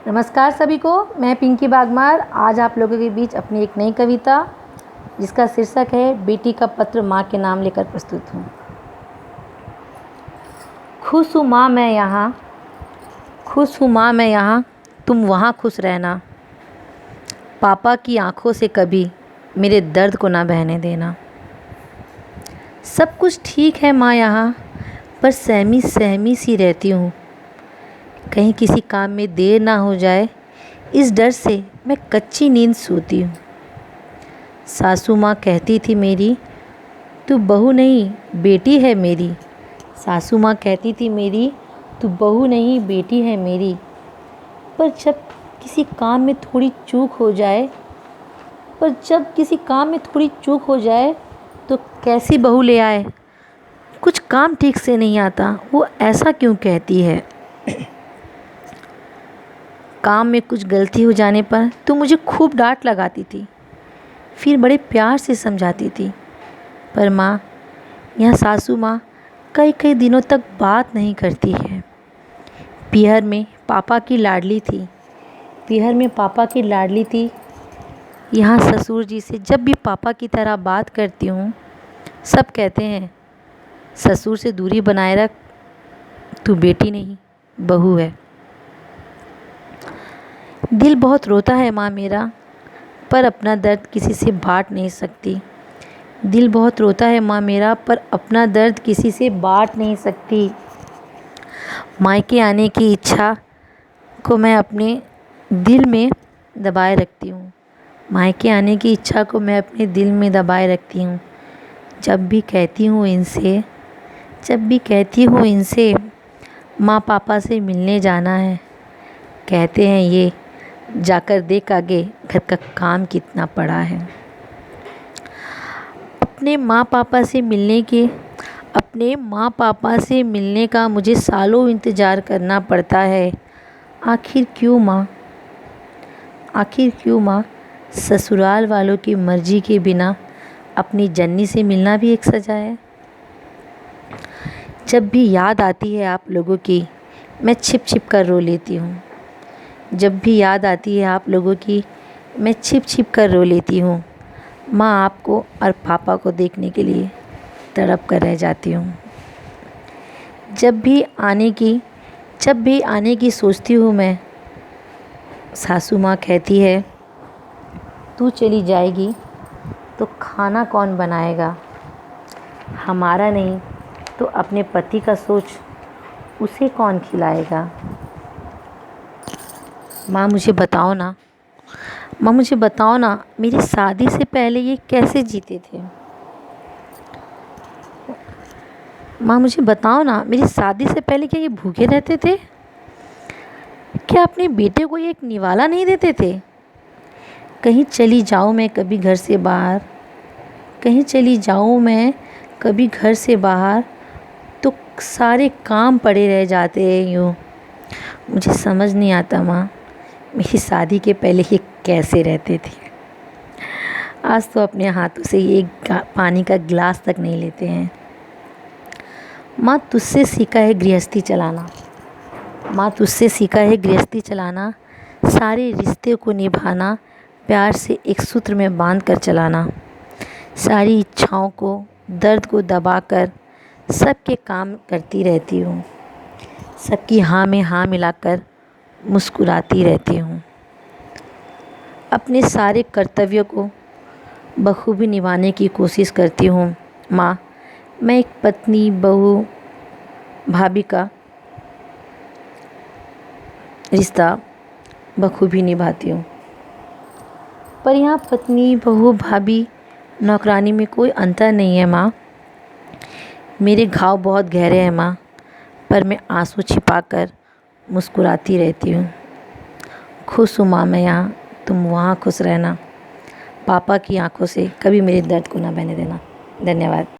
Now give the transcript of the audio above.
नमस्कार सभी को, मैं पिंकी बागमार आज आप लोगों के बीच अपनी एक नई कविता जिसका शीर्षक है बेटी का पत्र माँ के नाम लेकर प्रस्तुत हूँ। खुश हूँ माँ मैं यहाँ, खुश हूँ माँ मैं यहाँ, तुम वहाँ खुश रहना। पापा की आँखों से कभी मेरे दर्द को ना बहने देना। सब कुछ ठीक है माँ यहाँ, पर सहमी सहमी सी रहती हूँ। कहीं किसी काम में देर ना हो जाए, इस डर से मैं कच्ची नींद सोती हूँ। सासू माँ कहती थी मेरी, तू बहू नहीं बेटी है मेरी। सासू माँ कहती थी मेरी, तू बहू नहीं बेटी है मेरी। पर जब किसी काम में थोड़ी चूक हो जाए तो कैसी बहू ले आए। कुछ काम ठीक से नहीं आता, वो ऐसा क्यों कहती है। काम में कुछ गलती हो जाने पर तो मुझे खूब डांट लगाती थी, फिर बड़े प्यार से समझाती थी। पर माँ, यहाँ सासू माँ कई कई दिनों तक बात नहीं करती है। पीहर में पापा की लाडली थी। यहाँ ससुर जी से जब भी पापा की तरह बात करती हूँ, सब कहते हैं ससुर से दूरी बनाए रख, तू बेटी नहीं बहू है। दिल बहुत रोता है माँ मेरा, पर अपना दर्द किसी से बांट नहीं सकती। दिल बहुत रोता है माँ मेरा, पर अपना दर्द किसी से बांट नहीं सकती। मायके आने की इच्छा को मैं अपने दिल में दबाए रखती हूँ। मायके आने की इच्छा को मैं अपने दिल में दबाए रखती हूँ। जब भी कहती हूँ इनसे माँ पापा से मिलने जाना है, कहते हैं ये जाकर देख आगे घर का काम कितना पड़ा है। अपने माँ पापा से मिलने का मुझे सालों इंतज़ार करना पड़ता है। आखिर क्यों माँ, ससुराल वालों की मर्ज़ी के बिना अपनी जन्नी से मिलना भी एक सज़ा है। जब भी याद आती है आप लोगों की, मैं छिप छिप कर रो लेती हूँ। जब भी याद आती है आप लोगों की, मैं छिप छिप कर रो लेती हूँ। माँ, आपको और पापा को देखने के लिए तड़प कर रह जाती हूँ। जब भी आने की सोचती हूँ मैं, सासू माँ कहती है तू चली जाएगी तो खाना कौन बनाएगा। हमारा नहीं तो अपने पति का सोच, उसे कौन खिलाएगा। माँ मुझे बताओ ना, मेरी शादी से पहले ये कैसे जीते थे। माँ मुझे बताओ ना, मेरी शादी से पहले क्या ये भूखे रहते थे। क्या अपने बेटे को ये एक निवाला नहीं देते थे। कहीं चली जाऊँ मैं कभी घर से बाहर, तो सारे काम पड़े रह जाते हैं यूँ। मुझे समझ नहीं आता माँ, मेरी शादी के पहले ये कैसे रहते थे। आज तो अपने हाथों से ये पानी का गिलास तक नहीं लेते हैं। माँ तुझसे सीखा है गृहस्थी चलाना, सारे रिश्ते को निभाना, प्यार से एक सूत्र में बांध कर चलाना। सारी इच्छाओं को, दर्द को दबाकर सबके काम करती रहती हूँ। सबकी हाँ में हाँ मिलाकर मुस्कुराती रहती हूँ। अपने सारे कर्तव्यों को बखूबी निभाने की कोशिश करती हूँ। माँ, मैं एक पत्नी, बहू, भाभी का रिश्ता बखूबी निभाती हूँ। पर यहाँ पत्नी, बहू, भाभी, नौकरानी में कोई अंतर नहीं है माँ। मेरे घाव बहुत गहरे हैं माँ, पर मैं आंसू छिपाकर मुस्कुराती रहती हूँ। खुश हूँ माँ मैं यहाँ, तुम वहाँ खुश रहना। पापा की आंखों से कभी मेरे दर्द को ना बहने देना। धन्यवाद।